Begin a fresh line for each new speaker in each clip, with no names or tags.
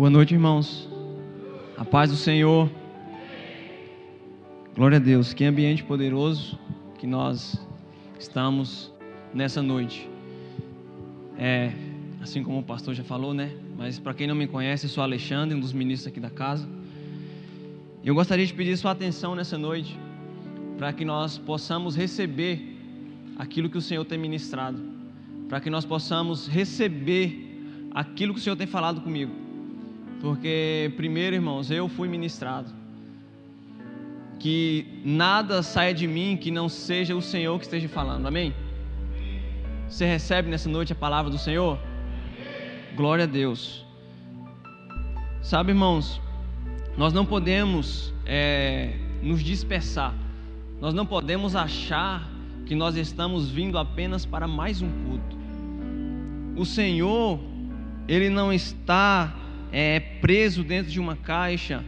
Boa noite, irmãos. A paz do Senhor. Glória a Deus. Que ambiente poderoso que nós estamos nessa noite. Assim como o pastor já falou, né? Mas para quem não me conhece, eu sou Alexandre, um dos ministros aqui da casa. Eu gostaria de pedir sua atenção nessa noite, para que nós possamos receber aquilo que o Senhor tem ministrado, para que nós possamos receber aquilo que o Senhor tem falado comigo. Porque, primeiro, irmãos, eu fui ministrado. Que nada saia de mim que não seja o Senhor que esteja falando, amém? Você recebe nessa noite a palavra do Senhor? Glória a Deus. Sabe, irmãos, nós não podemos nos dispersar. Nós não podemos achar que nós estamos vindo apenas para mais um culto. O Senhor, Ele não está preso dentro de uma caixa.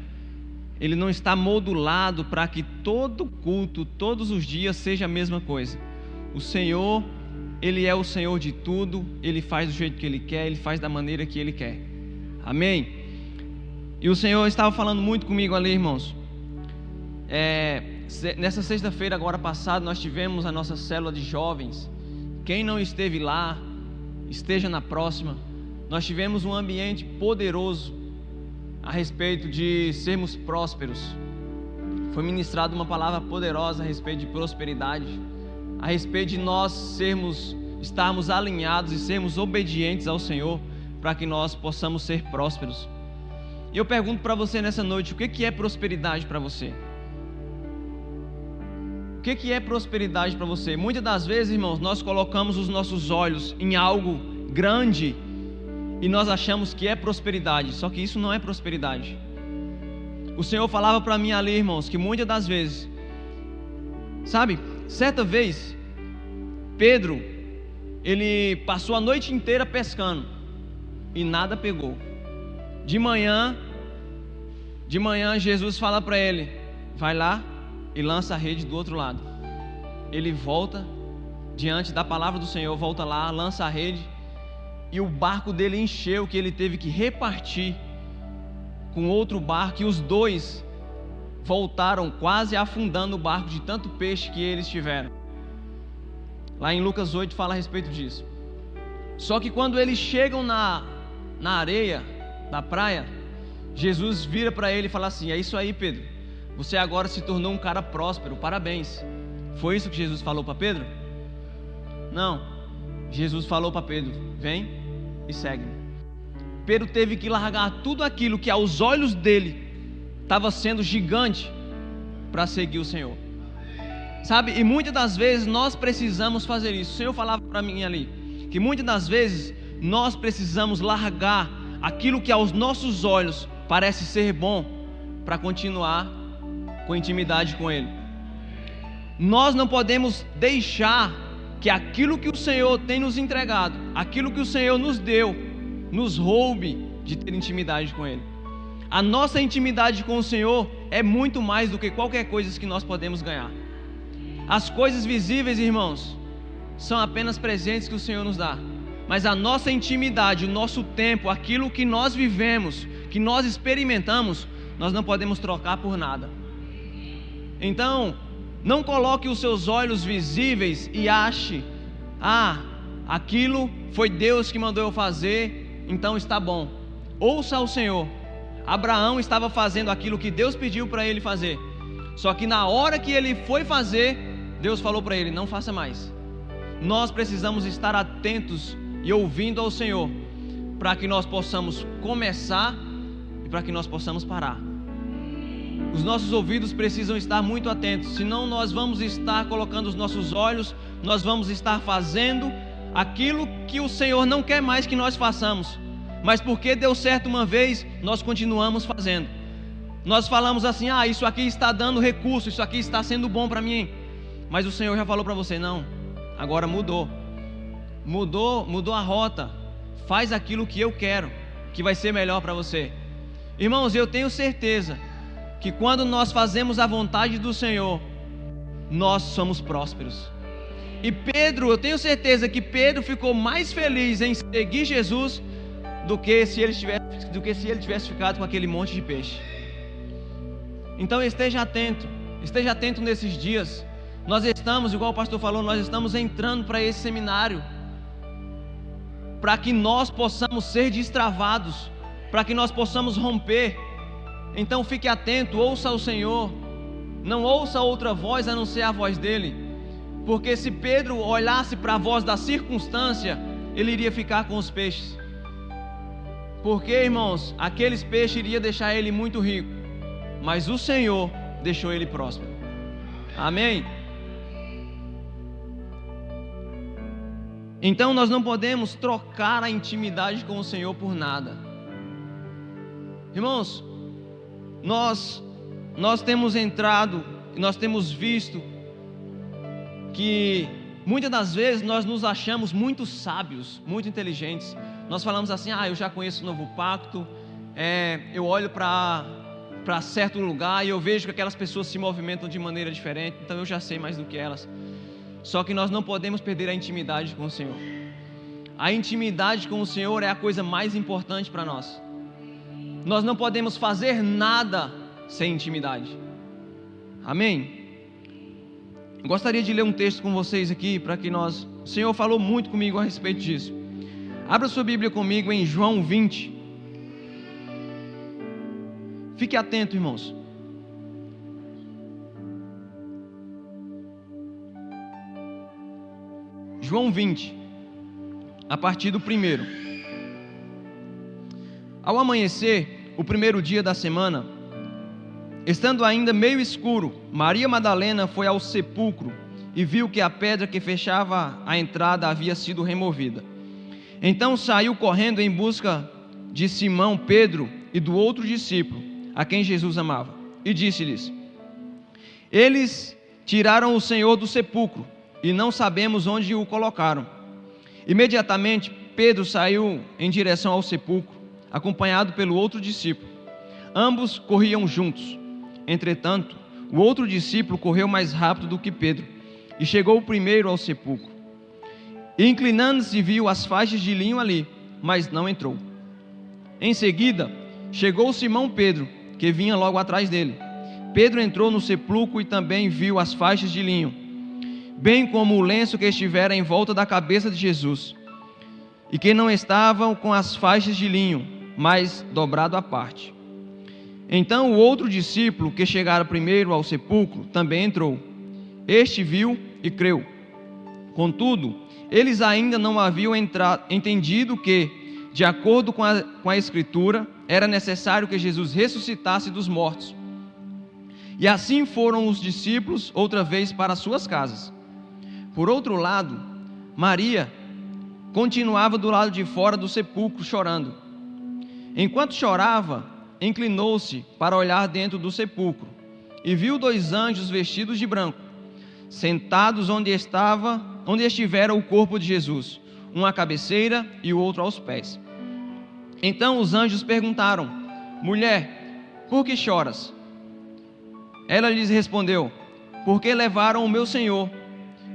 Ele não está modulado para que todo culto, todos os dias, seja a mesma coisa. O Senhor, Ele é o Senhor de tudo. Ele faz do jeito que Ele quer, Ele faz da maneira que Ele quer. Amém? E o Senhor estava falando muito comigo ali, irmãos. Nessa sexta-feira agora passada, nós tivemos a nossa célula de jovens. Quem não esteve lá, esteja na próxima. Nós tivemos um ambiente poderoso a respeito de sermos prósperos. Foi ministrada uma palavra poderosa a respeito de prosperidade, a respeito de nós estarmos alinhados e sermos obedientes ao Senhor, para que nós possamos ser prósperos. E eu pergunto para você nessa noite, o que é prosperidade para você? O que é prosperidade para você? Muitas das vezes, irmãos, nós colocamos os nossos olhos em algo grande e nós achamos que é prosperidade, só que isso não é prosperidade. O Senhor falava para mim ali, irmãos, que muitas das vezes, sabe, certa vez, Pedro, ele passou a noite inteira pescando e nada pegou. De manhã, Jesus fala para ele, vai lá e lança a rede do outro lado. Ele volta, diante da palavra do Senhor, volta lá, lança a rede, e o barco dele encheu, que ele teve que repartir com outro barco, e os dois voltaram quase afundando o barco de tanto peixe que eles tiveram. Lá em Lucas 8 fala a respeito disso. Só que quando eles chegam na areia da praia, Jesus vira para ele e fala assim: é isso aí, Pedro, você agora se tornou um cara próspero, parabéns. Foi isso que Jesus falou para Pedro? Não. Jesus falou para Pedro: vem e segue-me. Pedro teve que largar tudo aquilo que aos olhos dele estava sendo gigante para seguir o Senhor. Sabe, e muitas das vezes nós precisamos fazer isso. O Senhor falava para mim ali, que muitas das vezes nós precisamos largar aquilo que aos nossos olhos parece ser bom, para continuar com intimidade com Ele. Nós não podemos deixar que aquilo que o Senhor tem nos entregado, aquilo que o Senhor nos deu, nos roube de ter intimidade com Ele. A nossa intimidade com o Senhor é muito mais do que qualquer coisa que nós podemos ganhar. As coisas visíveis, irmãos, são apenas presentes que o Senhor nos dá. Mas a nossa intimidade, o nosso tempo, aquilo que nós vivemos, que nós experimentamos, nós não podemos trocar por nada. Então, não coloque os seus olhos visíveis e ache: aquilo foi Deus que mandou eu fazer, então está bom. Ouça ao Senhor. Abraão estava fazendo aquilo que Deus pediu para ele fazer. Só que na hora que ele foi fazer, Deus falou para ele: não faça mais. Nós precisamos estar atentos e ouvindo ao Senhor, para que nós possamos começar e para que nós possamos parar. Os nossos ouvidos precisam estar muito atentos, senão nós vamos estar colocando os nossos olhos, nós vamos estar fazendo aquilo que o Senhor não quer mais que nós façamos, mas porque deu certo uma vez, nós continuamos fazendo. Nós falamos assim: isso aqui está dando recurso, isso aqui está sendo bom para mim, mas o Senhor já falou para você: não, agora mudou a rota, faz aquilo que eu quero, que vai ser melhor para você. Irmãos, eu tenho certeza que quando nós fazemos a vontade do Senhor, nós somos prósperos. E Pedro, eu tenho certeza que Pedro ficou mais feliz em seguir Jesus do que se ele tivesse ficado com aquele monte de peixe. Então esteja atento nesses dias. Nós estamos, igual o pastor falou, nós estamos entrando para esse seminário, para que nós possamos ser destravados, para que nós possamos romper. Então fique atento, ouça o Senhor, não ouça outra voz a não ser a voz dele, porque se Pedro olhasse para a voz da circunstância, ele iria ficar com os peixes, porque, irmãos, aqueles peixes iriam deixar ele muito rico, mas o Senhor deixou ele próspero. Amém? Então nós não podemos trocar a intimidade com o Senhor por nada. Irmãos, nós temos entrado, nós temos visto que muitas das vezes nós nos achamos muito sábios, muito inteligentes. Nós falamos assim: eu já conheço o novo pacto, eu olho para certo lugar e eu vejo que aquelas pessoas se movimentam de maneira diferente, então eu já sei mais do que elas. Só que nós não podemos perder a intimidade com o Senhor. A intimidade com o Senhor é a coisa mais importante para nós. Nós não podemos fazer nada sem intimidade. Amém? Eu gostaria de ler um texto com vocês aqui, para que nós... O Senhor falou muito comigo a respeito disso. Abra sua Bíblia comigo em João 20. Fique atento, irmãos. João 20, a partir do 1. Ao amanhecer, o primeiro dia da semana, estando ainda meio escuro, Maria Madalena foi ao sepulcro e viu que a pedra que fechava a entrada havia sido removida. Então saiu correndo em busca de Simão, Pedro e do outro discípulo, a quem Jesus amava, e disse-lhes: eles tiraram o Senhor do sepulcro e não sabemos onde o colocaram. Imediatamente Pedro saiu em direção ao sepulcro, acompanhado pelo outro discípulo. Ambos corriam juntos. Entretanto, o outro discípulo correu mais rápido do que Pedro e chegou primeiro ao sepulcro. E, inclinando-se, viu as faixas de linho ali, mas não entrou. Em seguida, chegou Simão Pedro, que vinha logo atrás dele. Pedro entrou no sepulcro e também viu as faixas de linho, bem como o lenço que estivera em volta da cabeça de Jesus, e que não estavam com as faixas de linho, mas dobrado à parte. Então o outro discípulo, que chegara primeiro ao sepulcro, também entrou. Este viu e creu. Contudo, eles ainda não haviam entendido que, de acordo com a Escritura, era necessário que Jesus ressuscitasse dos mortos. E assim foram os discípulos outra vez para suas casas. Por outro lado, Maria continuava do lado de fora do sepulcro chorando. Enquanto chorava, inclinou-se para olhar dentro do sepulcro e viu 2 anjos vestidos de branco, sentados onde estivera o corpo de Jesus, um à cabeceira e o outro aos pés. Então os anjos perguntaram: mulher, por que choras? Ela lhes respondeu: porque levaram o meu Senhor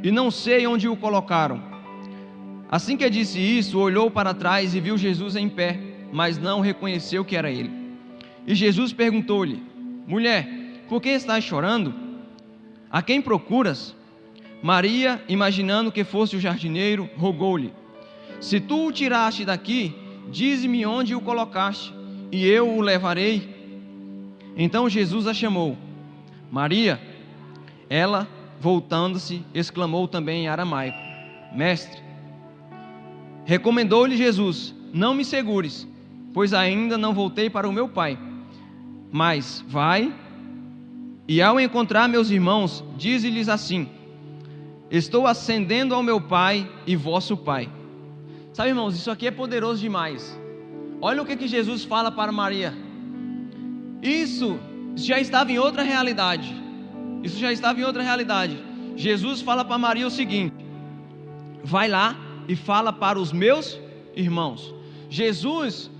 e não sei onde o colocaram. Assim que disse isso, olhou para trás e viu Jesus em pé, mas não reconheceu que era ele. E Jesus perguntou-lhe: mulher, por que estás chorando? A quem procuras? Maria, imaginando que fosse o jardineiro, rogou-lhe: se tu o tiraste daqui, dize-me onde o colocaste, e eu o levarei. Então Jesus a chamou: Maria. Ela, voltando-se, exclamou também em aramaico: mestre. Recomendou-lhe Jesus: não me segures, pois ainda não voltei para o meu Pai. Mas vai, e ao encontrar meus irmãos, dize-lhes assim: estou ascendendo ao meu Pai e vosso Pai. Sabe, irmãos, isso aqui é poderoso demais. Olha o que Jesus fala para Maria. Isso já estava em outra realidade. Jesus fala para Maria o seguinte: vai lá e fala para os meus irmãos. Jesus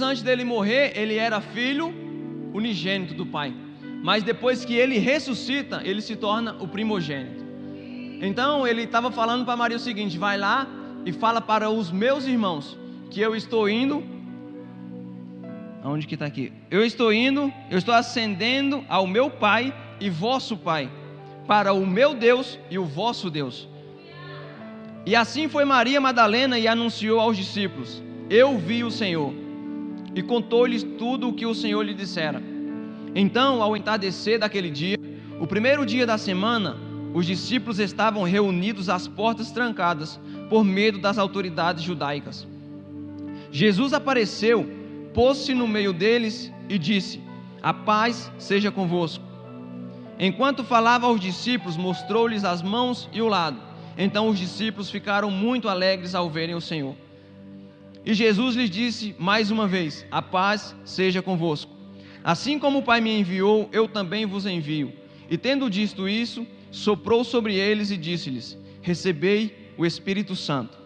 antes dele morrer, ele era filho unigênito do Pai, mas depois que ele ressuscita, ele se torna o primogênito. Então ele estava falando para Maria o seguinte: vai lá e fala para os meus irmãos que eu estou indo. Aonde que está aqui? Eu estou ascendendo ao meu Pai e vosso Pai, para o meu Deus e o vosso Deus. E assim foi Maria Madalena e anunciou aos discípulos: eu vi o Senhor. E contou-lhes tudo o que o Senhor lhe dissera. Então, ao entardecer daquele dia, o primeiro dia da semana, os discípulos estavam reunidos às portas trancadas, por medo das autoridades judaicas. Jesus apareceu, pôs-se no meio deles e disse: a paz seja convosco. Enquanto falava aos discípulos, mostrou-lhes as mãos e o lado. Então os discípulos ficaram muito alegres ao verem o Senhor. E Jesus lhes disse mais uma vez: a paz seja convosco. Assim como o Pai me enviou, eu também vos envio. E tendo dito isso, soprou sobre eles e disse-lhes: recebei o Espírito Santo.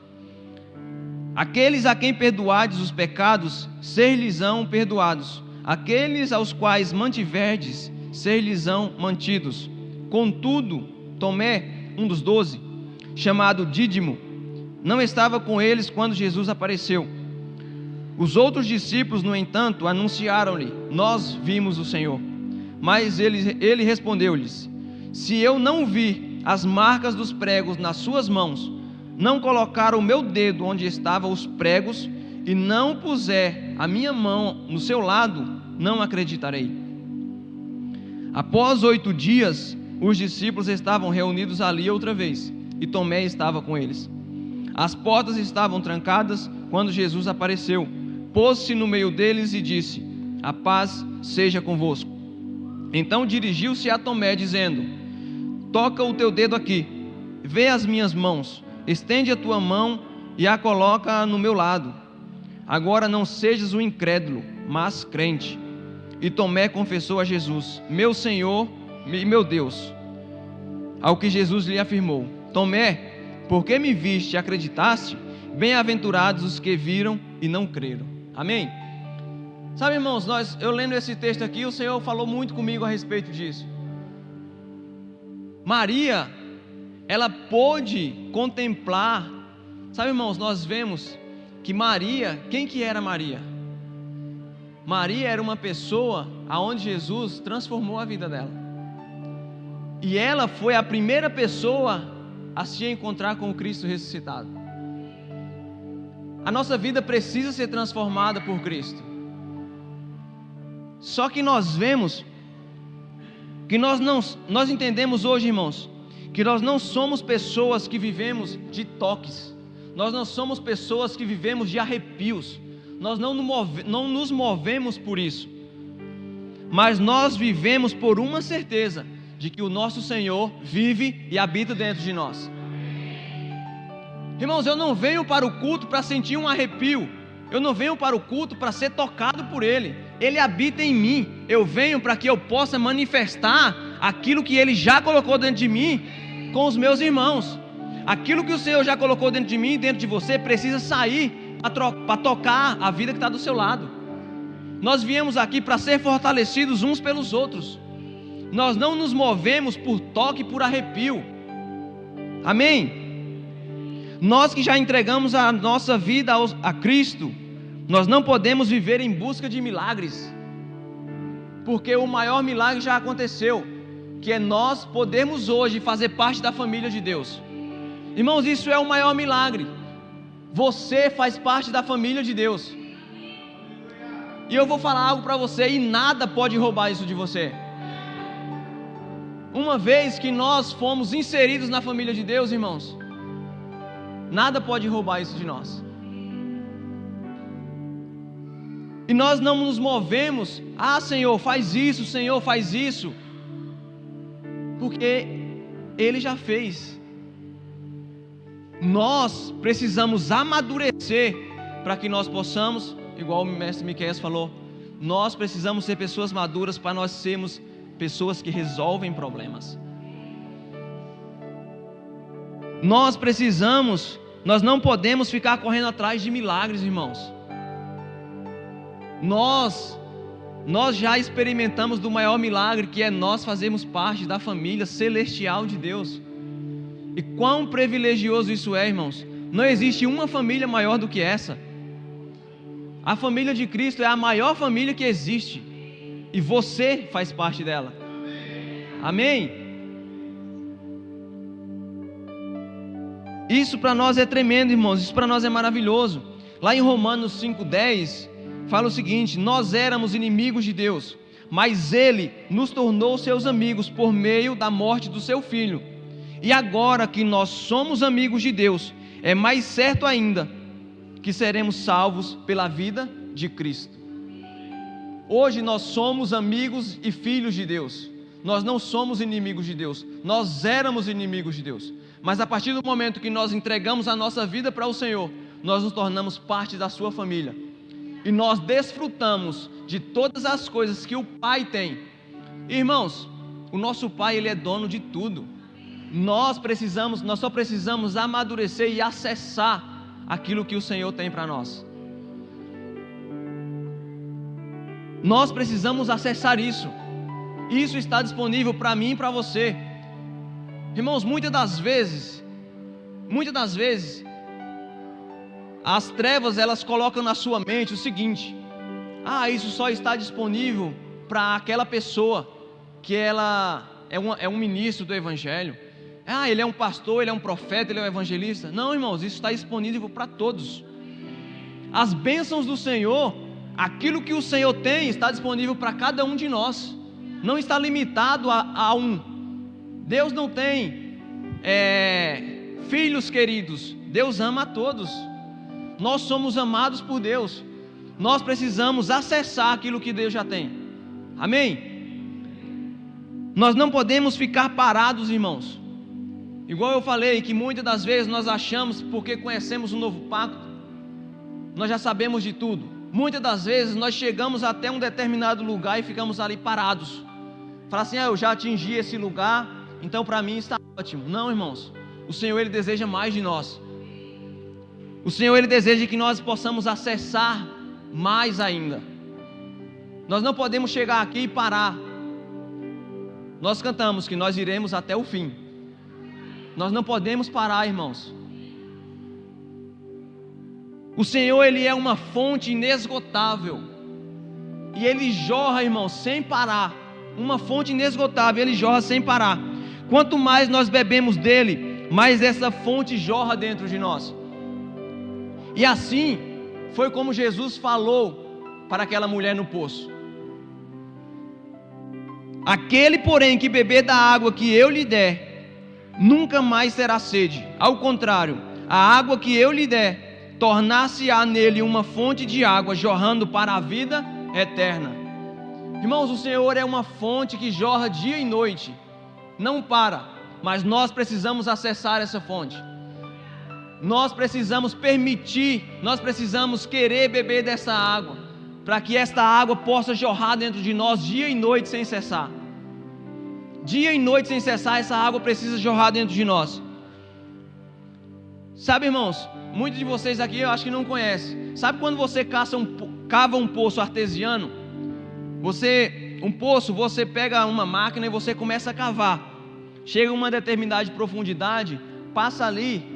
Aqueles a quem perdoardes os pecados, ser-lhes-ão perdoados. Aqueles aos quais mantiverdes, ser-lhes-ão mantidos. Contudo, Tomé, um dos 12, chamado Dídimo, não estava com eles quando Jesus apareceu. Os outros discípulos, no entanto, anunciaram-lhe: nós vimos o Senhor. Mas ele respondeu-lhes: se eu não vir as marcas dos pregos nas suas mãos, não colocar o meu dedo onde estavam os pregos, e não puser a minha mão no seu lado, não acreditarei. Após 8 dias, os discípulos estavam reunidos ali outra vez, e Tomé estava com eles. As portas estavam trancadas quando Jesus apareceu, pôs-se no meio deles e disse: a paz seja convosco. Então dirigiu-se a Tomé, dizendo: toca o teu dedo aqui, vê as minhas mãos, estende a tua mão e a coloca no meu lado. Agora não sejas um incrédulo, mas crente. E Tomé confessou a Jesus: meu Senhor e meu Deus. Ao que Jesus lhe afirmou: Tomé, porque me viste e acreditaste, bem-aventurados os que viram e não creram. Amém? Sabe, irmãos, eu lendo esse texto aqui, o Senhor falou muito comigo a respeito disso. Maria, ela pôde contemplar. Sabe, irmãos, nós vemos que Maria, quem que era Maria? Maria era uma pessoa aonde Jesus transformou a vida dela. E ela foi a primeira pessoa a se encontrar com o Cristo ressuscitado. A nossa vida precisa ser transformada por Cristo. Só que nós vemos que nós entendemos hoje, irmãos, que nós não somos pessoas que vivemos de toques. Nós não somos pessoas que vivemos de arrepios. Nós não nos movemos por isso. Mas nós vivemos por uma certeza de que o nosso Senhor vive e habita dentro de nós. Irmãos, eu não venho para o culto para sentir um arrepio. Eu não venho para o culto para ser tocado por Ele. Ele habita em mim. Eu venho para que eu possa manifestar aquilo que Ele já colocou dentro de mim com os meus irmãos. Aquilo que o Senhor já colocou dentro de mim e dentro de você precisa sair para tocar a vida que está do seu lado. Nós viemos aqui para ser fortalecidos uns pelos outros. Nós não nos movemos por toque e por arrepio. Amém? Nós que já entregamos a nossa vida a Cristo, nós não podemos viver em busca de milagres, porque o maior milagre já aconteceu, que é nós podermos hoje fazer parte da família de Deus. Irmãos, isso é o maior milagre. Você faz parte da família de Deus. E eu vou falar algo para você, e nada pode roubar isso de você. Uma vez que nós fomos inseridos na família de Deus, irmãos, nada pode roubar isso de nós. E nós não nos movemos: ah, Senhor, faz isso, Senhor, faz isso, porque Ele já fez. Nós precisamos amadurecer para que nós possamos, igual o mestre Miqueias falou, nós precisamos ser pessoas maduras para nós sermos pessoas que resolvem problemas. Nós não podemos ficar correndo atrás de milagres, irmãos. Nós já experimentamos do maior milagre, que é nós fazermos parte da família celestial de Deus. E quão privilegioso isso é, irmãos. Não existe uma família maior do que essa. A família de Cristo é a maior família que existe. E você faz parte dela. Amém? Isso para nós é tremendo, irmãos. Isso para nós é maravilhoso. Lá em Romanos 5:10, fala o seguinte: nós éramos inimigos de Deus, mas Ele nos tornou seus amigos por meio da morte do seu Filho. E agora que nós somos amigos de Deus, é mais certo ainda que seremos salvos pela vida de Cristo. Hoje nós somos amigos e filhos de Deus. Nós não somos inimigos de Deus. Nós éramos inimigos de Deus. Mas a partir do momento que nós entregamos a nossa vida para o Senhor, nós nos tornamos parte da sua família. E nós desfrutamos de todas as coisas que o Pai tem. Irmãos, o nosso Pai, Ele é dono de tudo. Nós só precisamos amadurecer e acessar aquilo que o Senhor tem para nós. Nós precisamos acessar isso. Isso está disponível para mim e para você. Irmãos, muitas das vezes, as trevas, elas colocam na sua mente o seguinte: isso só está disponível para aquela pessoa que ela é um ministro do Evangelho. Ele é um pastor, ele é um profeta, ele é um evangelista. Não, irmãos, isso está disponível para todos. As bênçãos do Senhor, aquilo que o Senhor tem, está disponível para cada um de nós. Não está limitado a um. Deus não tem filhos queridos. Deus ama a todos. Nós somos amados por Deus. Nós precisamos acessar aquilo que Deus já tem. Amém? Nós não podemos ficar parados, irmãos. Igual eu falei, que muitas das vezes nós achamos, porque conhecemos o novo pacto, nós já sabemos de tudo. Muitas das vezes nós chegamos até um determinado lugar e ficamos ali parados. Fala assim: eu já atingi esse lugar, então para mim está ótimo. Não, irmãos, o Senhor, Ele deseja mais de nós. O Senhor, Ele deseja que nós possamos acessar mais ainda. Nós não podemos chegar aqui e parar. Nós cantamos que nós iremos até o fim. Nós não podemos parar, irmãos. O Senhor, Ele é uma fonte inesgotável. E Ele jorra, irmãos, sem parar. Uma fonte inesgotável, Ele jorra sem parar. Quanto mais nós bebemos dEle, mais essa fonte jorra dentro de nós. E assim, foi como Jesus falou para aquela mulher no poço: aquele, porém, que beber da água que eu lhe der, nunca mais terá sede. Ao contrário, a água que eu lhe der, tornar-se-á nele uma fonte de água jorrando para a vida eterna. Irmãos, o Senhor é uma fonte que jorra dia e noite, não para, mas nós precisamos acessar essa fonte. Nós precisamos permitir, nós precisamos querer beber dessa água, para que esta água possa jorrar dentro de nós dia e noite sem cessar. Dia e noite sem cessar, essa água precisa jorrar dentro de nós. Sabe, irmãos, muitos de vocês aqui eu acho que não conhecem. Sabe quando você cava um poço artesiano? Você pega uma máquina e você começa a cavar. Chega a uma determinada profundidade, passa ali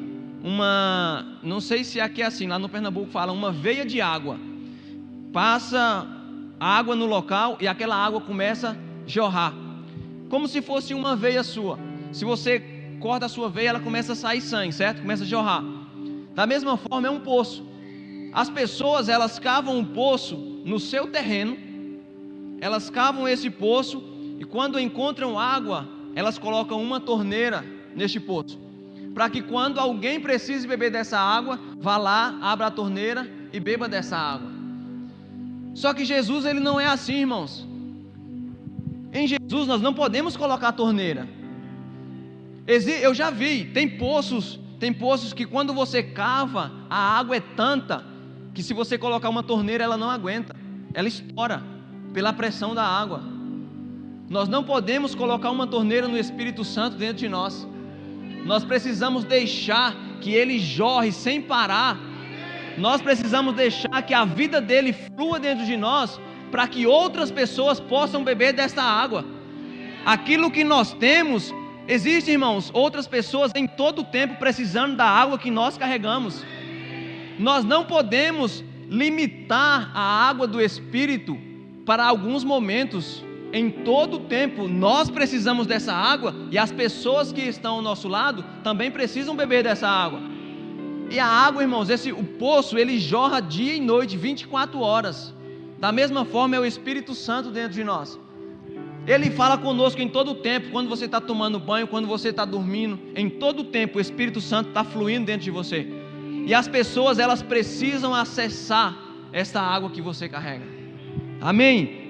não sei se aqui é assim, lá no Pernambuco fala, uma veia de água. Passa água no local e aquela água começa a jorrar, como se fosse uma veia sua. Se você corta a sua veia, ela começa a sair sangue, certo? Começa a jorrar. Da mesma forma é um poço. As pessoas, elas cavam um poço no seu terreno, elas cavam esse poço e quando encontram água, elas colocam uma torneira neste poço, para que quando alguém precise beber dessa água, vá lá, abra a torneira e beba dessa água. Só que Jesus, Ele não é assim, irmãos. Em Jesus nós não podemos colocar a torneira. Eu já vi, tem poços que quando você cava, a água é tanta que se você colocar uma torneira, ela não aguenta, ela estoura pela pressão da água. Nós não podemos colocar uma torneira no Espírito Santo dentro de nós. Nós precisamos deixar que Ele jorre sem parar. Nós precisamos deixar que a vida dEle flua dentro de nós, para que outras pessoas possam beber dessa água. Aquilo que nós temos, existem, irmãos, outras pessoas em todo o tempo precisando da água que nós carregamos. Nós não podemos limitar a água do Espírito para alguns momentos. Em todo o tempo nós precisamos dessa água, e as pessoas que estão ao nosso lado também precisam beber dessa água. E a água, irmãos, o poço, ele jorra dia e noite, 24 horas. Da mesma forma é o Espírito Santo dentro de nós. Ele fala conosco em todo o tempo. Quando você está tomando banho, quando você está dormindo, em todo o tempo o Espírito Santo está fluindo dentro de você. E as pessoas, elas precisam acessar essa água que você carrega. Amém?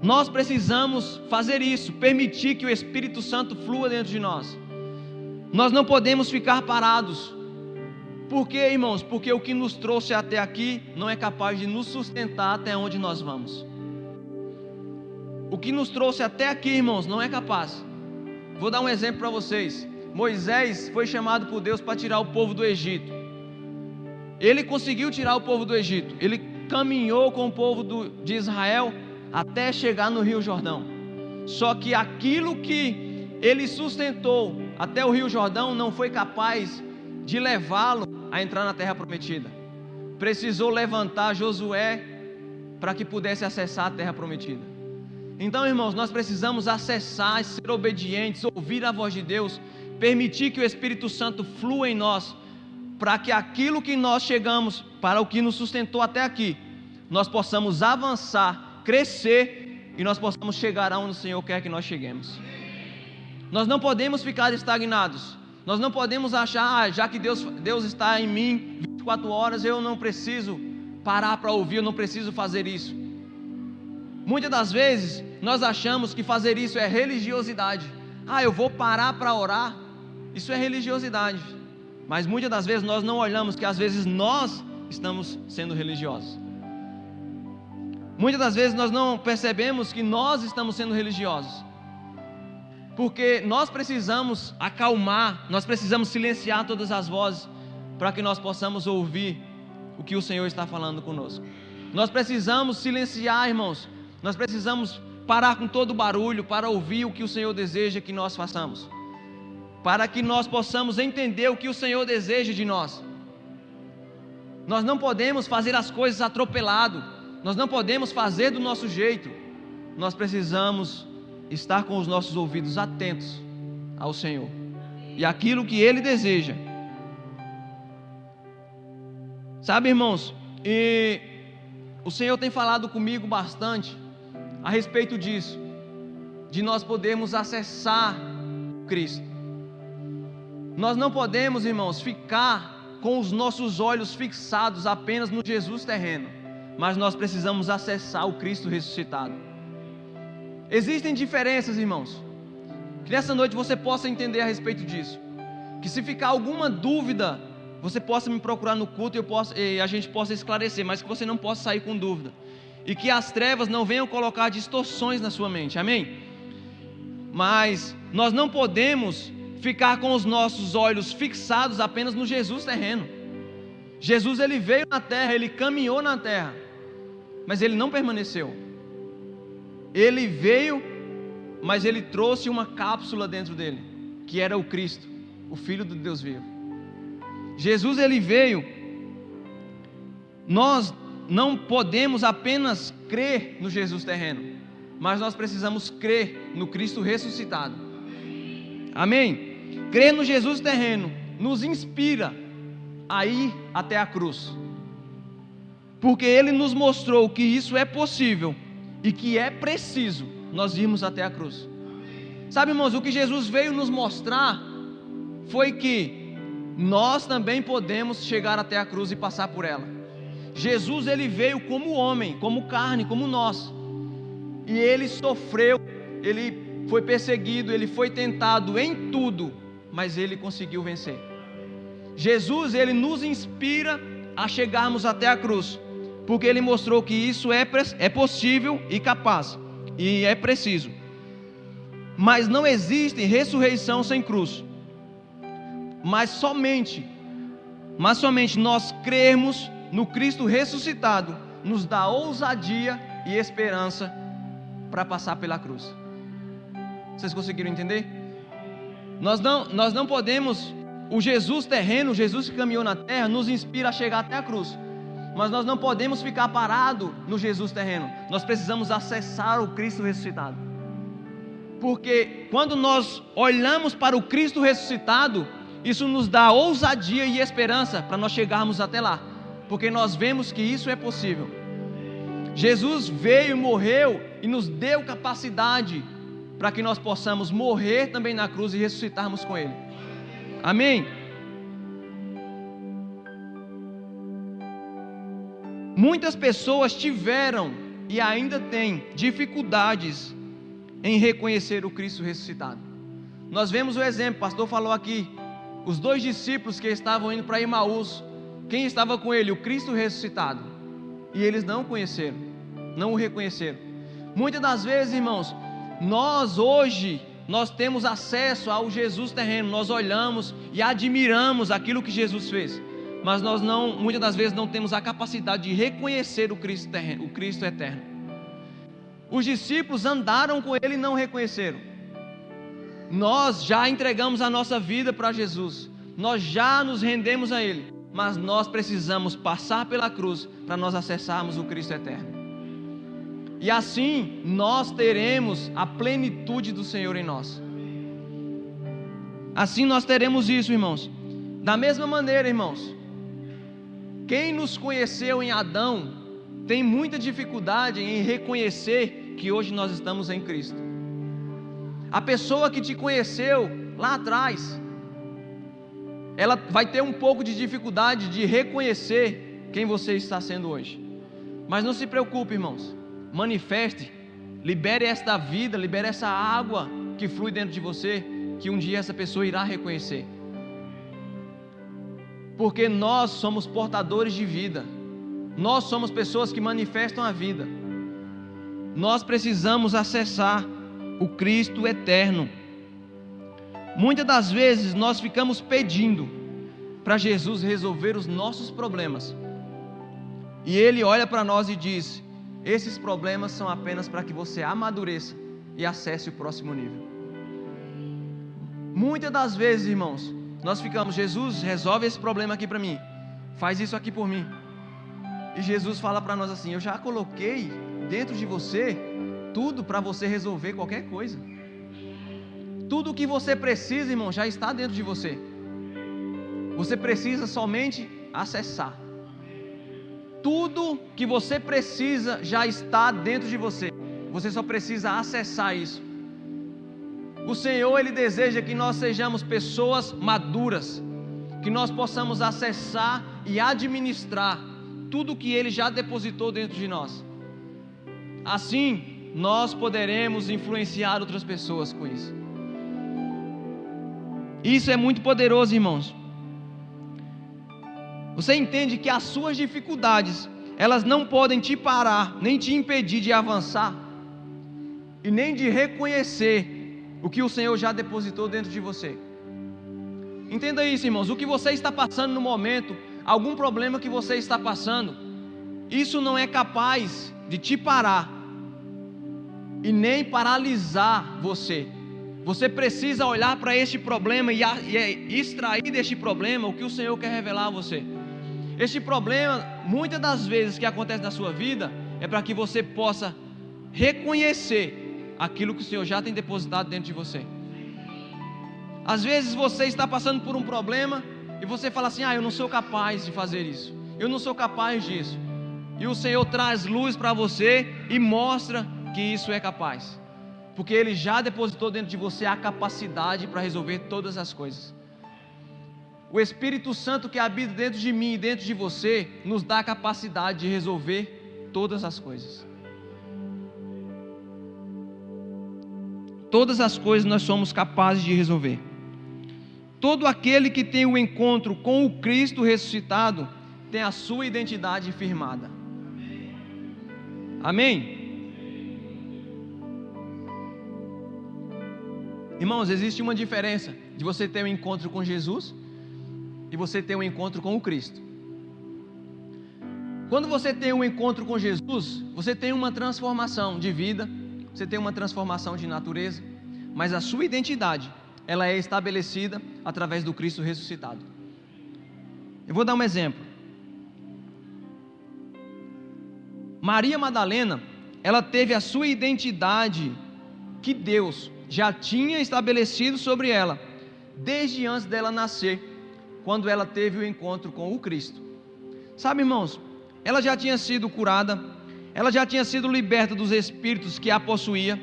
Nós precisamos fazer isso, permitir que o Espírito Santo flua dentro de nós. Nós não podemos ficar parados. Por quê, irmãos? Porque o que nos trouxe até aqui não é capaz de nos sustentar até onde nós vamos. O que nos trouxe até aqui, irmãos, não é capaz. Vou dar um exemplo para vocês. Moisés foi chamado por Deus para tirar o povo do Egito. Ele conseguiu tirar o povo do Egito. Ele caminhou com o povo de Israel até chegar no Rio Jordão. Só que aquilo que ele sustentou até o Rio Jordão não foi capaz de levá-lo a entrar na terra prometida. Precisou levantar Josué para que pudesse acessar a terra prometida. Então, irmãos, nós precisamos acessar, ser obedientes, ouvir a voz de Deus, permitir que o Espírito Santo flua em nós, para que aquilo que nós chegamos, para o que nos sustentou até aqui, nós possamos avançar, crescer, e nós possamos chegar aonde o Senhor quer que nós cheguemos. Nós não podemos ficar estagnados. Nós não podemos achar, já que Deus está em mim 24 horas, eu não preciso parar para ouvir, eu não preciso fazer isso. Muitas das vezes nós achamos que fazer isso é religiosidade. Eu vou parar para orar. Isso é religiosidade. Mas muitas das vezes nós não olhamos que às vezes nós estamos sendo religiosos. Muitas das vezes nós não percebemos que nós estamos sendo religiosos, porque nós precisamos acalmar, nós precisamos silenciar todas as vozes, para que nós possamos ouvir o que o Senhor está falando conosco. Nós precisamos silenciar, irmãos, nós precisamos parar com todo o barulho, para ouvir o que o Senhor deseja que nós façamos, para que nós possamos entender o que o Senhor deseja de nós. Nós não podemos fazer as coisas atropelado, nós não podemos fazer do nosso jeito. Nós precisamos estar com os nossos ouvidos atentos ao Senhor e aquilo que Ele deseja. Sabe, irmãos, e o Senhor tem falado comigo bastante a respeito disso, de nós podermos acessar Cristo. Nós não podemos, irmãos, ficar com os nossos olhos fixados apenas no Jesus terreno, mas nós precisamos acessar o Cristo ressuscitado. Existem diferenças, irmãos, que nessa noite você possa entender a respeito disso, que se ficar alguma dúvida, você possa me procurar no culto e a gente possa esclarecer, mas que você não possa sair com dúvida, e que as trevas não venham colocar distorções na sua mente, amém? Mas nós não podemos ficar com os nossos olhos fixados apenas no Jesus terreno. Jesus, ele veio na terra, ele caminhou na terra, mas ele não permaneceu. Ele veio, mas ele trouxe uma cápsula dentro dele, que era o Cristo, o Filho do Deus vivo. Jesus, ele veio. Nós não podemos apenas crer no Jesus terreno, mas nós precisamos crer no Cristo ressuscitado. Amém? Crer no Jesus terreno nos inspira a ir até a cruz, porque Ele nos mostrou que isso é possível e que é preciso nós irmos até a cruz. Sabe, irmãos, o que Jesus veio nos mostrar foi que nós também podemos chegar até a cruz e passar por ela. Jesus, ele veio como homem, como carne, como nós, e ele sofreu, ele foi perseguido, ele foi tentado em tudo, mas ele conseguiu vencer. Jesus, ele nos inspira a chegarmos até a cruz, porque ele mostrou que isso é possível e capaz, e é preciso. Mas não existe ressurreição sem cruz. Mas somente nós crermos no Cristo ressuscitado nos dá ousadia e esperança para passar pela cruz. Vocês conseguiram entender? Nós não podemos O Jesus terreno, o Jesus que caminhou na terra, nos inspira a chegar até a cruz. Mas nós não podemos ficar parados no Jesus terreno. Nós precisamos acessar o Cristo ressuscitado. Porque quando nós olhamos para o Cristo ressuscitado, isso nos dá ousadia e esperança para nós chegarmos até lá. Porque nós vemos que isso é possível. Jesus veio e morreu e nos deu capacidade para que nós possamos morrer também na cruz e ressuscitarmos com Ele. Amém? Muitas pessoas tiveram e ainda têm dificuldades em reconhecer o Cristo ressuscitado. Nós vemos o exemplo, o pastor falou aqui, os 2 discípulos que estavam indo para Emaús, quem estava com ele? O Cristo ressuscitado. E eles não o conheceram, não o reconheceram. Muitas das vezes, irmãos, nós hoje, nós temos acesso ao Jesus terreno, nós olhamos e admiramos aquilo que Jesus fez, mas nós não, muitas das vezes não temos a capacidade de reconhecer o Cristo terreno, o Cristo eterno. Os discípulos andaram com Ele e não reconheceram. Nós já entregamos a nossa vida para Jesus, nós já nos rendemos a Ele, mas nós precisamos passar pela cruz para nós acessarmos o Cristo eterno. E assim nós teremos a plenitude do Senhor em nós. Assim nós teremos isso, irmãos. Da mesma maneira, irmãos, quem nos conheceu em Adão tem muita dificuldade em reconhecer que hoje nós estamos em Cristo. A pessoa que te conheceu lá atrás, ela vai ter um pouco de dificuldade de reconhecer quem você está sendo hoje. Mas não se preocupe, irmãos. Manifeste, libere esta vida, libere essa água que flui dentro de você, que um dia essa pessoa irá reconhecer. Porque nós somos portadores de vida, nós somos pessoas que manifestam a vida. Nós precisamos acessar o Cristo eterno. Muitas das vezes nós ficamos pedindo para Jesus resolver os nossos problemas, e Ele olha para nós e diz: esses problemas são apenas para que você amadureça e acesse o próximo nível. Muitas das vezes, irmãos, nós ficamos: Jesus, resolve esse problema aqui para mim, faz isso aqui por mim. E Jesus fala para nós assim: eu já coloquei dentro de você tudo para você resolver qualquer coisa. Tudo o que você precisa, irmão, já está dentro de você. Você precisa somente acessar. Tudo que você precisa já está dentro de você. Você só precisa acessar isso. O Senhor, Ele deseja que nós sejamos pessoas maduras, que nós possamos acessar e administrar tudo que Ele já depositou dentro de nós. Assim, nós poderemos influenciar outras pessoas com isso. Isso é muito poderoso, irmãos. Você entende que as suas dificuldades, elas não podem te parar, nem te impedir de avançar, e nem de reconhecer o que o Senhor já depositou dentro de você. Entenda isso, irmãos. O que você está passando no momento, algum problema que você está passando, isso não é capaz de te parar e nem paralisar você. Você precisa olhar para este problema e extrair deste problema o que o Senhor quer revelar a você. Este problema, muitas das vezes que acontece na sua vida, é para que você possa reconhecer aquilo que o Senhor já tem depositado dentro de você. Às vezes você está passando por um problema e você fala assim: eu não sou capaz de fazer isso, eu não sou capaz disso. E o Senhor traz luz para você e mostra que isso é capaz, porque Ele já depositou dentro de você a capacidade para resolver todas as coisas. O Espírito Santo que habita dentro de mim e dentro de você nos dá a capacidade de resolver todas as coisas. Todas as coisas nós somos capazes de resolver. Todo aquele que tem o encontro com o Cristo ressuscitado tem a sua identidade firmada. Amém? Irmãos, existe uma diferença de você ter um encontro com Jesus e você ter um encontro com o Cristo. Quando você tem um encontro com Jesus, você tem uma transformação de vida, você tem uma transformação de natureza, mas a sua identidade ela é estabelecida através do Cristo ressuscitado. Eu vou dar um exemplo. Maria Madalena, ela teve a sua identidade que Deus já tinha estabelecido sobre ela, desde antes dela nascer, quando ela teve o encontro com o Cristo. Sabe, irmãos, ela já tinha sido curada, ela já tinha sido liberta dos espíritos que a possuía,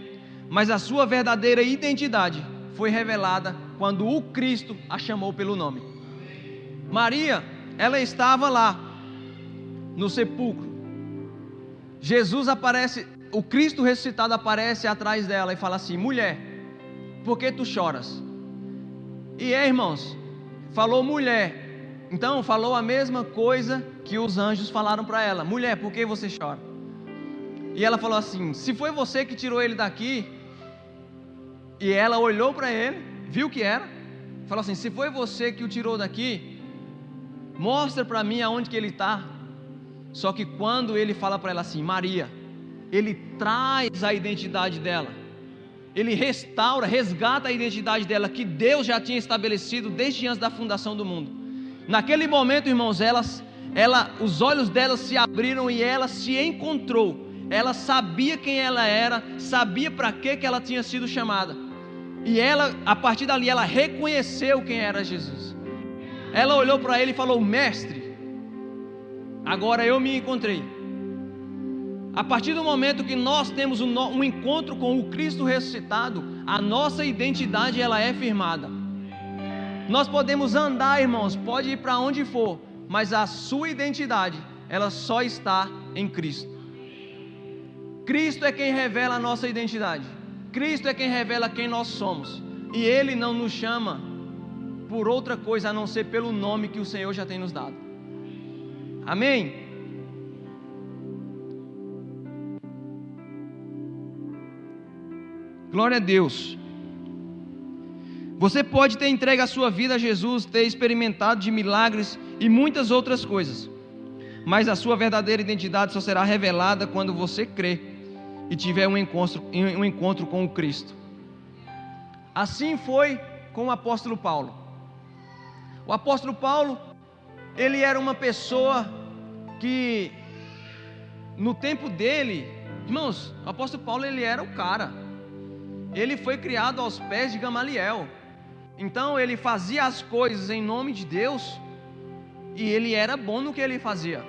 mas a sua verdadeira identidade foi revelada quando o Cristo a chamou pelo nome. Maria, ela estava lá, no sepulcro. Jesus aparece, o Cristo ressuscitado aparece atrás dela e fala assim: mulher, por que tu choras? E irmãos, falou mulher, então falou a mesma coisa que os anjos falaram para ela: mulher, por que você chora? E ela falou assim: se foi você que tirou ele daqui. E ela olhou para ele, viu que era, falou assim: se foi você que o tirou daqui, mostra para mim aonde que ele está. Só que quando ele fala para ela assim, Maria, ele traz a identidade dela, ele restaura, resgata a identidade dela, que Deus já tinha estabelecido desde antes da fundação do mundo. Naquele momento, irmãos, os olhos dela se abriram e ela se encontrou. Ela sabia quem ela era, sabia para que ela tinha sido chamada. E ela, a partir dali, ela reconheceu quem era Jesus. Ela olhou para ele e falou: mestre, agora eu me encontrei. A partir do momento que nós temos um encontro com o Cristo ressuscitado, a nossa identidade ela é firmada. Nós podemos andar, irmãos, pode ir para onde for, mas a sua identidade ela só está em Cristo. Cristo é quem revela a nossa identidade. Cristo é quem revela quem nós somos. E Ele não nos chama por outra coisa a não ser pelo nome que o Senhor já tem nos dado. Amém? Glória a Deus. Você pode ter entregue a sua vida a Jesus, ter experimentado de milagres e muitas outras coisas, mas a sua verdadeira identidade só será revelada quando você crer e tiver um encontro com o Cristo. Assim foi com o apóstolo Paulo. O apóstolo Paulo, ele era uma pessoa que, no tempo dele, irmãos, o apóstolo Paulo, ele era o cara. Ele foi criado aos pés de Gamaliel. Então ele fazia as coisas em nome de Deus, e ele era bom no que ele fazia.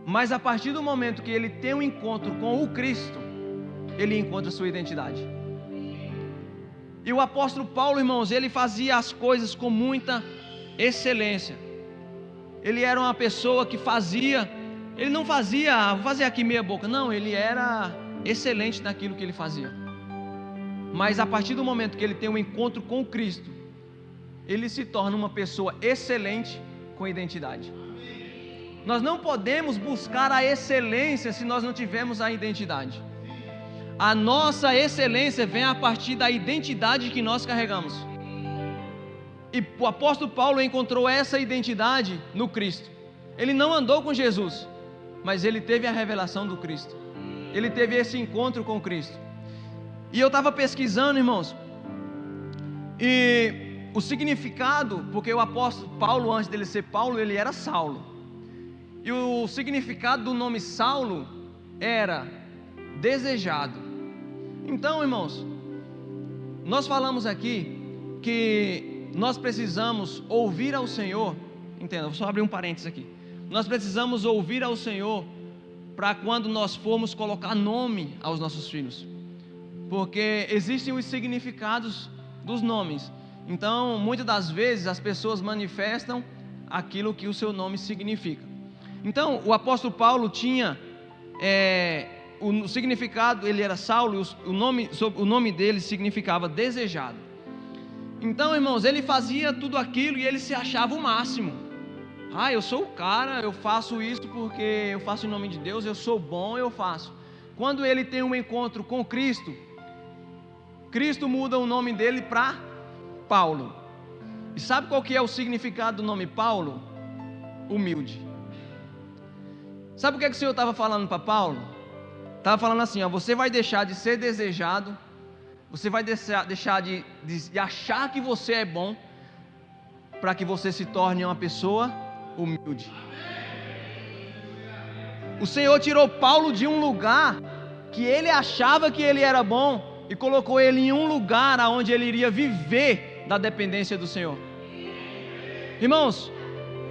Mas a partir do momento que ele tem um encontro com o Cristo, ele encontra sua identidade. E o apóstolo Paulo, irmãos, ele fazia as coisas com muita excelência. Ele era uma pessoa que ele não fazia, vou fazer aqui meia boca, não, ele era excelente naquilo que ele fazia. Mas a partir do momento que ele tem um encontro com Cristo, ele se torna uma pessoa excelente com identidade. Nós não podemos buscar a excelência se nós não tivermos a identidade. A nossa excelência vem a partir da identidade que nós carregamos. E o apóstolo Paulo encontrou essa identidade no Cristo. Ele não andou com Jesus, mas ele teve a revelação do Cristo. Ele teve esse encontro com Cristo. E eu estava pesquisando, irmãos, e o significado, porque o apóstolo Paulo, antes dele ser Paulo, ele era Saulo. E o significado do nome Saulo era desejado. Então, irmãos, nós falamos aqui que nós precisamos ouvir ao Senhor. Entenda, vou só abrir um parênteses aqui. Nós precisamos ouvir ao Senhor para quando nós formos colocar nome aos nossos filhos, porque existem os significados dos nomes. Então, muitas das vezes as pessoas manifestam aquilo que o seu nome significa. Então, o apóstolo Paulo tinha o significado, ele era Saulo, o nome dele significava desejado. Então, irmãos, ele fazia tudo aquilo e ele se achava o máximo. Eu sou o cara, eu faço isso porque eu faço em nome de Deus, eu sou bom, eu faço. Quando ele tem um encontro com Cristo, Cristo muda o nome dele para Paulo. E sabe qual que é o significado do nome Paulo? Humilde. Sabe o que o Senhor estava falando para Paulo? Estava falando assim, você vai deixar de ser desejado Você vai deixar de achar que você é bom, para que você se torne uma pessoa humilde. O Senhor tirou Paulo de um lugar que ele achava que ele era bom e colocou ele em um lugar onde ele iria viver da dependência do Senhor. Irmãos,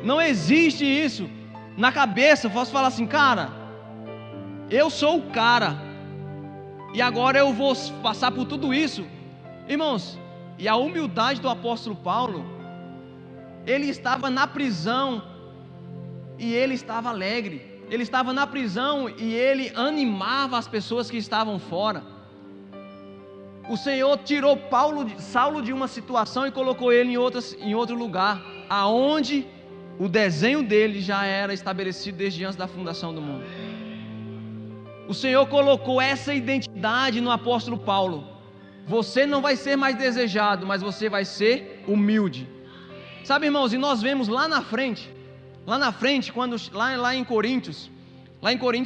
não existe isso na cabeça. Eu posso falar assim, cara, eu sou o cara e agora eu vou passar por tudo isso. Irmãos, e a humildade do apóstolo Paulo, ele estava na prisão e ele estava alegre. Ele estava na prisão e ele animava as pessoas que estavam fora. O Senhor tirou Saulo de uma situação e colocou ele em outro lugar, aonde o desenho dele já era estabelecido desde antes da fundação do mundo. O Senhor colocou essa identidade no apóstolo Paulo. Você não vai ser mais desejado, mas você vai ser humilde. Sabe, irmãos, e nós vemos lá na frente, quando lá em Coríntios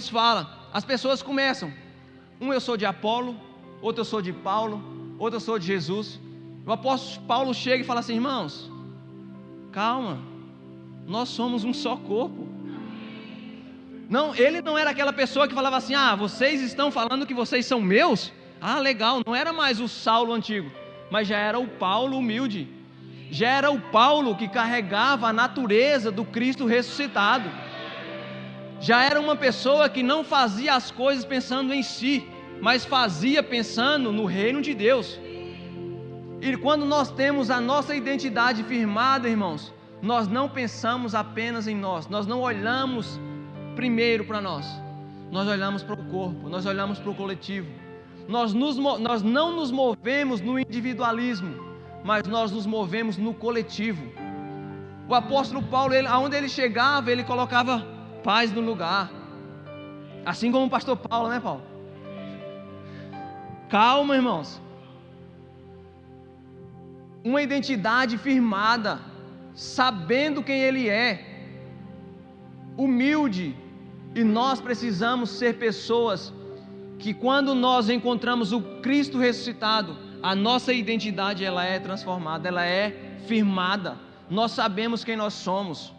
fala, as pessoas começam, eu sou de Apolo, outro eu sou de Paulo, outro eu sou de Jesus. O apóstolo Paulo chega e fala assim, irmãos, calma, nós somos um só corpo. Não, ele não era aquela pessoa que falava assim, vocês estão falando que vocês são meus? Legal, não era mais o Saulo antigo, mas já era o Paulo humilde. Já era o Paulo que carregava a natureza do Cristo ressuscitado. Já era uma pessoa que não fazia as coisas pensando em si, mas fazia pensando no reino de Deus. E quando nós temos a nossa identidade firmada, irmãos, nós não pensamos apenas em nós não olhamos primeiro para nós olhamos para o corpo, nós olhamos para o coletivo. Nós não nos movemos no individualismo, mas nós nos movemos no coletivo. O apóstolo Paulo, aonde ele chegava, ele colocava paz no lugar, assim como o pastor Paulo, né, Paulo? Calma, irmãos. Uma identidade firmada, sabendo quem ele é, humilde. E nós precisamos ser pessoas que, quando nós encontramos o Cristo ressuscitado, a nossa identidade ela é transformada, ela é firmada. Nós sabemos quem nós somos.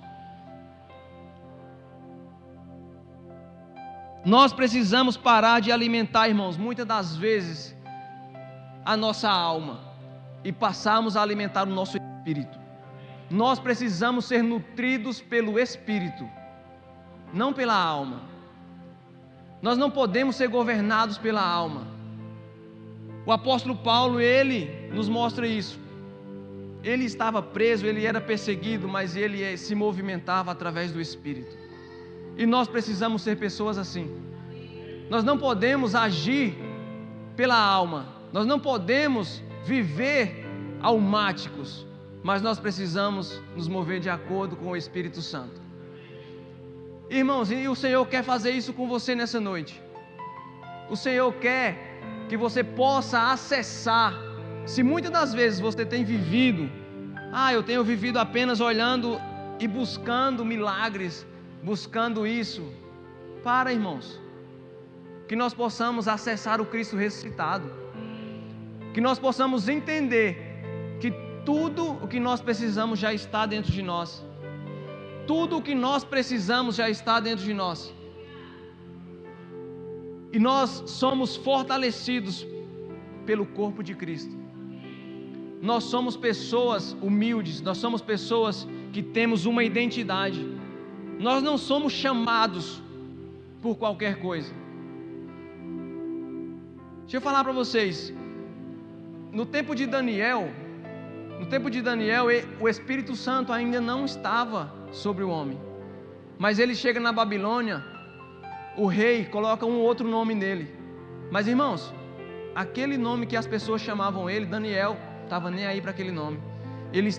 Nós precisamos parar de alimentar, irmãos, muitas das vezes a nossa alma e passarmos a alimentar o nosso espírito. Nós precisamos ser nutridos pelo espírito, não pela alma. Nós não podemos ser governados pela alma. O apóstolo Paulo, ele nos mostra isso. Ele estava preso, ele era perseguido, mas ele se movimentava através do Espírito. E nós precisamos ser pessoas assim. Nós não podemos agir pela alma, nós não podemos viver almáticos, mas nós precisamos nos mover de acordo com o Espírito Santo. Irmãos, e o Senhor quer fazer isso com você nessa noite. O Senhor quer que você possa acessar. Se muitas das vezes você tem vivido, eu tenho vivido apenas olhando e buscando milagres, buscando isso. Irmãos, que nós possamos acessar o Cristo ressuscitado, que nós possamos entender que tudo o que nós precisamos já está dentro de nós. Tudo o que nós precisamos já está dentro de nós. E nós somos fortalecidos pelo corpo de Cristo. Nós somos pessoas humildes, nós somos pessoas que temos uma identidade. Nós não somos chamados por qualquer coisa. Deixa eu falar para vocês. No tempo de Daniel, o Espírito Santo ainda não estava sobre o homem. Mas ele chega na Babilônia, o rei coloca um outro nome nele. Mas, irmãos, aquele nome que as pessoas chamavam ele, Daniel, estava nem aí para aquele nome. Ele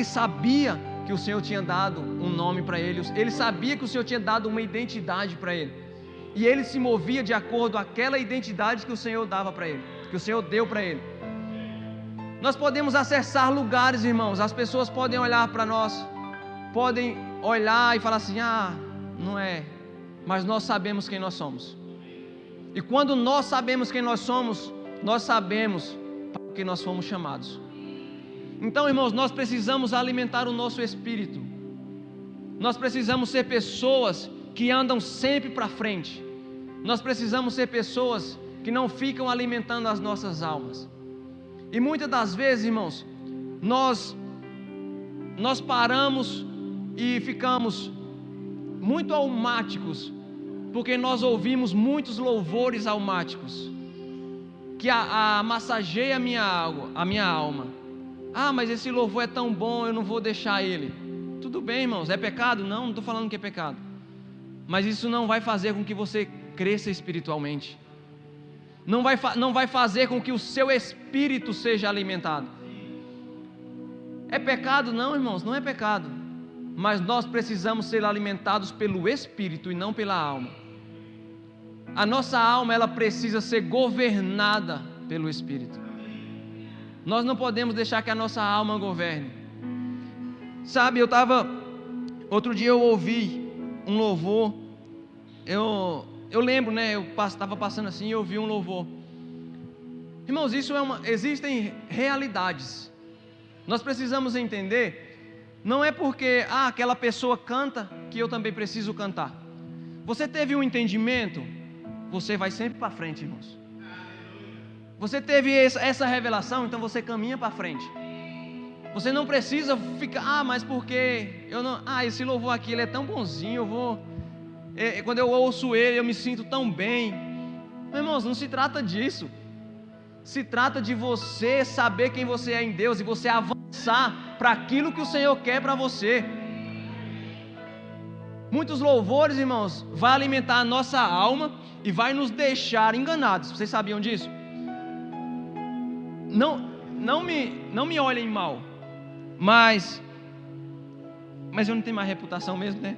sabia que o Senhor tinha dado um nome para ele. Ele sabia que o Senhor tinha dado uma identidade para ele. E ele se movia de acordo com aquela identidade que o Senhor dava para ele, que o Senhor deu para ele. Nós podemos acessar lugares, irmãos. As pessoas podem olhar para nós, podem olhar e falar assim: não é. Mas nós sabemos quem nós somos. E quando nós sabemos quem nós somos, nós sabemos para o que nós fomos chamados. Então, irmãos, nós precisamos alimentar o nosso espírito. Nós precisamos ser pessoas que andam sempre para frente. Nós precisamos ser pessoas que não ficam alimentando as nossas almas. E muitas das vezes, irmãos, nós paramos e ficamos muito almáticos, porque nós ouvimos muitos louvores almáticos, que massageia a minha alma. Ah, mas esse louvor é tão bom, eu não vou deixar ele. Tudo bem, irmãos, é pecado? Não estou falando que é pecado. Mas isso não vai fazer com que você cresça espiritualmente. Não vai fazer com que o seu espírito seja alimentado. É pecado? Não, irmãos, não é pecado. Mas nós precisamos ser alimentados pelo espírito e não pela alma. A nossa alma, ela precisa ser governada pelo espírito. Nós não podemos deixar que a nossa alma governe. Sabe, outro dia eu ouvi um louvor. Eu lembro, né? Eu estava passando assim e eu ouvi um louvor. Irmãos, existem realidades. Nós precisamos entender. Não é porque aquela pessoa canta que eu também preciso cantar. Você teve um entendimento, você vai sempre para frente, irmãos. Você teve essa revelação, então você caminha para frente. Você não precisa ficar, mas porque eu não, esse louvor aqui ele é tão bonzinho, quando eu ouço ele eu me sinto tão bem. Meus irmãos, não se trata disso. Se trata de você saber quem você é em Deus e você avançar para aquilo que o Senhor quer para você. Muitos louvores, irmãos, vai alimentar a nossa alma e vai nos deixar enganados. Vocês sabiam disso? Não me olhem mal, mas eu não tenho mais reputação mesmo, né?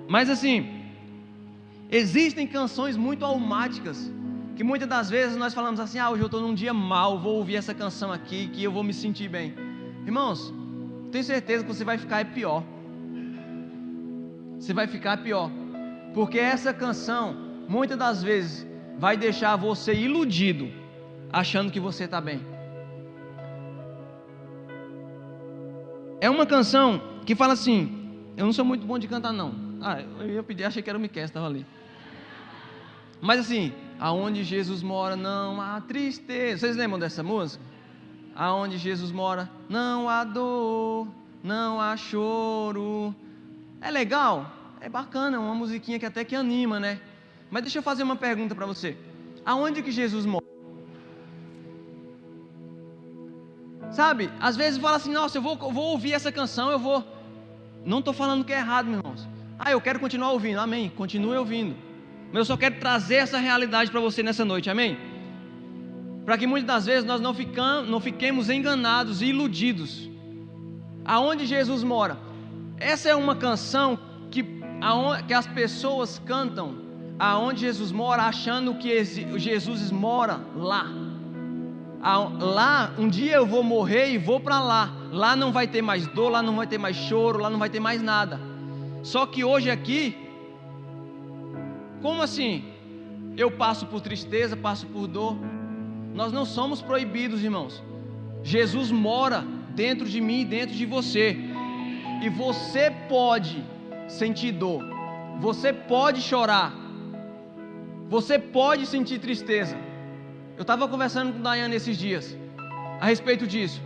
Mas assim, existem canções muito almáticas, que muitas das vezes nós falamos assim, hoje eu estou num dia mal, vou ouvir essa canção aqui, que eu vou me sentir bem. Irmãos, tenho certeza que você vai ficar pior. Você vai ficar pior, porque essa canção, muitas das vezes, vai deixar você iludido, achando que você está bem. É uma canção que fala assim, eu não sou muito bom de cantar não. Eu ia pedir, achei que era o Miquel, estava ali. Mas assim, aonde Jesus mora não há tristeza. Vocês lembram dessa música? Aonde Jesus mora não há dor, não há choro. É legal, é bacana, é uma musiquinha que até que anima, né? Mas deixa eu fazer uma pergunta para você. Aonde que Jesus mora? Sabe, às vezes fala assim, nossa, eu vou ouvir essa canção, não estou falando que é errado, meus irmãos. Eu quero continuar ouvindo, amém, continue ouvindo. Mas eu só quero trazer essa realidade para você nessa noite, amém? Para que muitas das vezes nós não fiquemos enganados e iludidos. Aonde Jesus mora? Essa é uma canção que as pessoas cantam, aonde Jesus mora, achando que Jesus mora lá. Lá, um dia eu vou morrer e vou para lá. Lá não vai ter mais dor, lá não vai ter mais choro, lá não vai ter mais nada. Só que hoje aqui, como assim? Eu passo por tristeza, passo por dor. Nós não somos proibidos, irmãos. Jesus mora dentro de mim e dentro de você. E você pode sentir dor. Você pode chorar. Você pode sentir tristeza. Eu estava conversando com Daiane esses dias a respeito disso.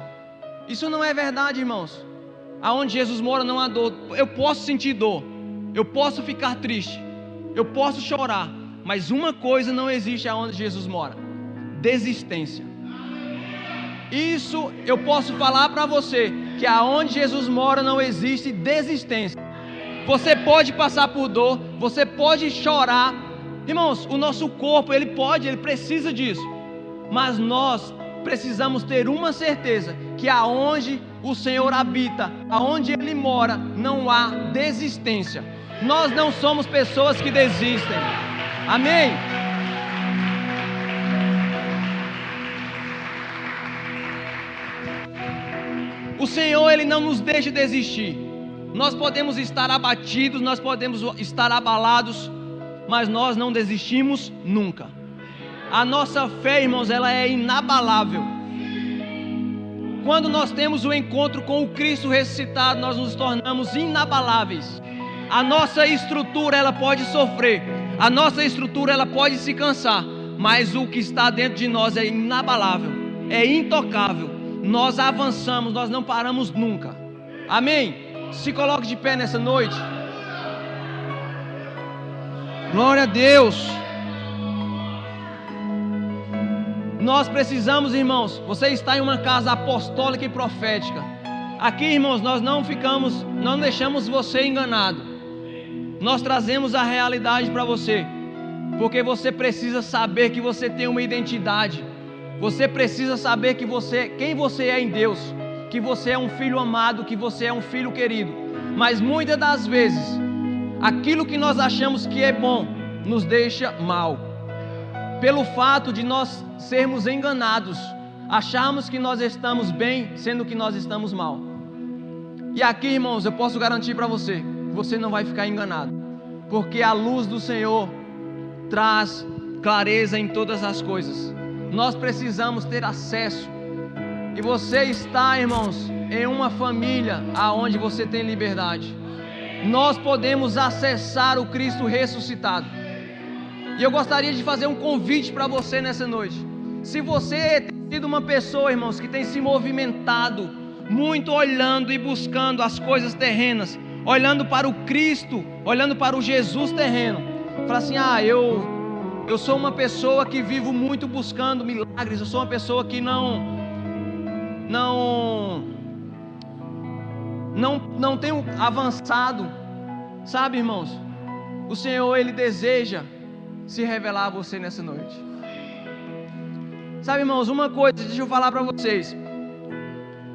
Isso não é verdade, irmãos. Aonde Jesus mora não há dor. Eu posso sentir dor, eu posso ficar triste, eu posso chorar, mas uma coisa não existe aonde Jesus mora: desistência. Isso eu posso falar para você, que aonde Jesus mora não existe desistência. Você pode passar por dor, você pode chorar. Irmãos, o nosso corpo, ele precisa disso. Mas nós precisamos ter uma certeza, que aonde o Senhor habita, aonde Ele mora, não há desistência. Nós não somos pessoas que desistem. Amém? O Senhor, Ele não nos deixa desistir. Nós podemos estar abatidos, nós podemos estar abalados, mas nós não desistimos nunca. A nossa fé, irmãos, ela é inabalável. Quando nós temos o encontro com o Cristo ressuscitado, nós nos tornamos inabaláveis. A nossa estrutura, ela pode sofrer. A nossa estrutura, ela pode se cansar. Mas o que está dentro de nós é inabalável, é intocável. Nós avançamos, nós não paramos nunca. Amém? Se coloque de pé nessa noite. Glória a Deus. Nós precisamos, irmãos, você está em uma casa apostólica e profética. Aqui, irmãos, nós não deixamos você enganado. Nós trazemos a realidade para você, porque você precisa saber que você tem uma identidade. Você precisa saber quem você é em Deus, que você é um filho amado, que você é um filho querido. Mas muitas das vezes, aquilo que nós achamos que é bom, nos deixa mal. Pelo fato de nós sermos enganados, acharmos que nós estamos bem, sendo que nós estamos mal. E aqui, irmãos, eu posso garantir para você, você não vai ficar enganado, porque a luz do Senhor traz clareza em todas as coisas. Nós precisamos ter acesso. E você está, irmãos, em uma família aonde você tem liberdade. Nós podemos acessar o Cristo ressuscitado. E eu gostaria de fazer um convite para você nessa noite. Se você tem sido uma pessoa, irmãos, que tem se movimentado muito olhando e buscando as coisas terrenas, olhando para o Cristo, olhando para o Jesus terreno, fala assim: eu sou uma pessoa que vivo muito buscando milagres, eu sou uma pessoa que não tenho avançado. Sabe, irmãos, o Senhor, Ele deseja se revelar a você nessa noite. Sabe, irmãos, uma coisa, deixa eu falar para vocês.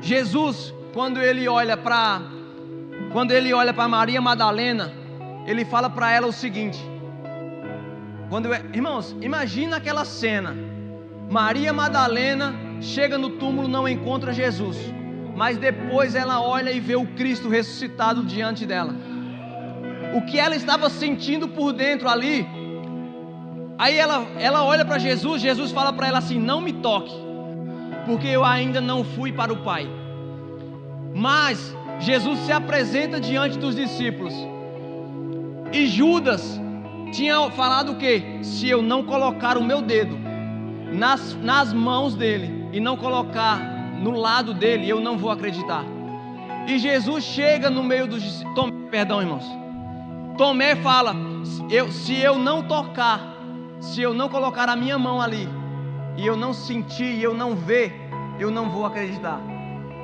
Jesus, quando ele olha para Maria Madalena, ele fala para ela o seguinte. Irmãos, imagina aquela cena. Maria Madalena chega no túmulo, não encontra Jesus, mas depois ela olha e vê o Cristo ressuscitado diante dela. O que ela estava sentindo por dentro ali. Aí ela olha para Jesus, Jesus fala para ela assim: não me toque, porque eu ainda não fui para o Pai. Mas Jesus se apresenta diante dos discípulos. E Judas tinha falado o quê? Se eu não colocar o meu dedo nas mãos dele e não colocar no lado dele, eu não vou acreditar. E Jesus chega no meio dos discípulos. Perdão, irmãos. Tomé fala: se eu não colocar a minha mão ali, e eu não sentir, e eu não ver, eu não vou acreditar.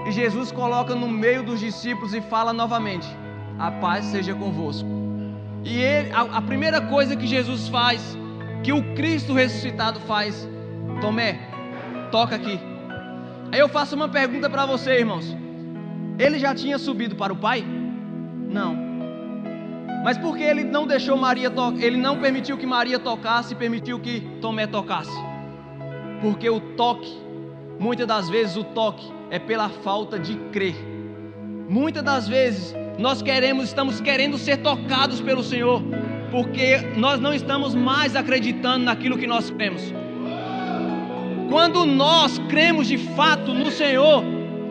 E Jesus coloca no meio dos discípulos e fala novamente: a paz seja convosco. E a primeira coisa que Jesus faz, que o Cristo ressuscitado faz: Tomé, toca aqui. Aí eu faço uma pergunta para você, irmãos. Ele já tinha subido para o Pai? Não. Mas por que ele não deixou Maria tocar? Ele não permitiu que Maria tocasse e permitiu que Tomé tocasse? Porque o toque, muitas das vezes o toque é pela falta de crer. Muitas das vezes nós estamos querendo ser tocados pelo Senhor, porque nós não estamos mais acreditando naquilo que nós cremos. Quando nós cremos de fato no Senhor,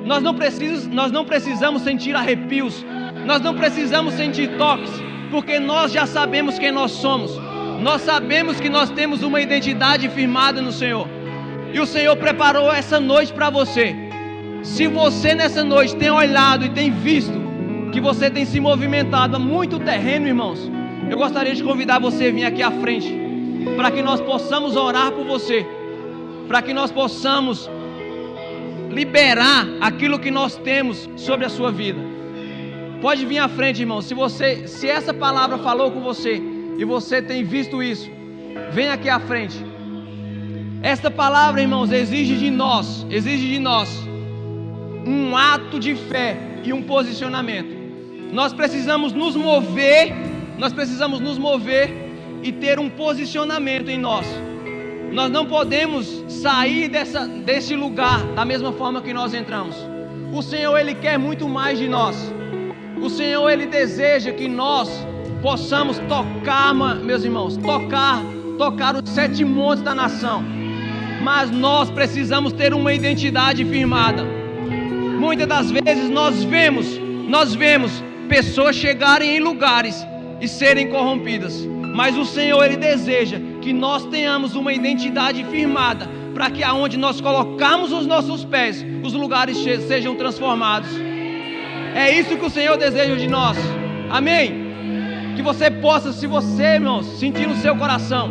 nós não precisamos sentir arrepios, nós não precisamos sentir toques, porque nós já sabemos quem nós somos. Nós sabemos que nós temos uma identidade firmada no Senhor. E o Senhor preparou essa noite para você. Se você nessa noite tem olhado e tem visto que você tem se movimentado a muito terreno, irmãos, eu gostaria de convidar você a vir aqui à frente, para que nós possamos orar por você, para que nós possamos liberar aquilo que nós temos sobre a sua vida. Pode vir à frente, irmão. Se essa palavra falou com você e você tem visto isso, vem aqui à frente. Esta palavra, irmãos, exige de nós um ato de fé e um posicionamento. Nós precisamos nos mover e ter um posicionamento em nós. Nós não podemos sair desse lugar da mesma forma que nós entramos. O Senhor, Ele quer muito mais de nós. O Senhor, Ele deseja que nós possamos tocar, meus irmãos, tocar tocar os 7 montes da nação. Mas nós precisamos ter uma identidade firmada. Muitas das vezes nós vemos pessoas chegarem em lugares e serem corrompidas. Mas o Senhor, Ele deseja que nós tenhamos uma identidade firmada, para que aonde nós colocarmos os nossos pés, os lugares sejam transformados. É isso que o Senhor deseja de nós. Amém? Que você possa, se você, irmãos, sentir no seu coração,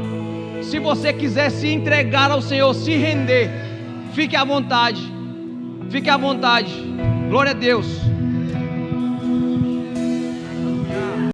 se você quiser se entregar ao Senhor, se render, fique à vontade. Fique à vontade. Glória a Deus.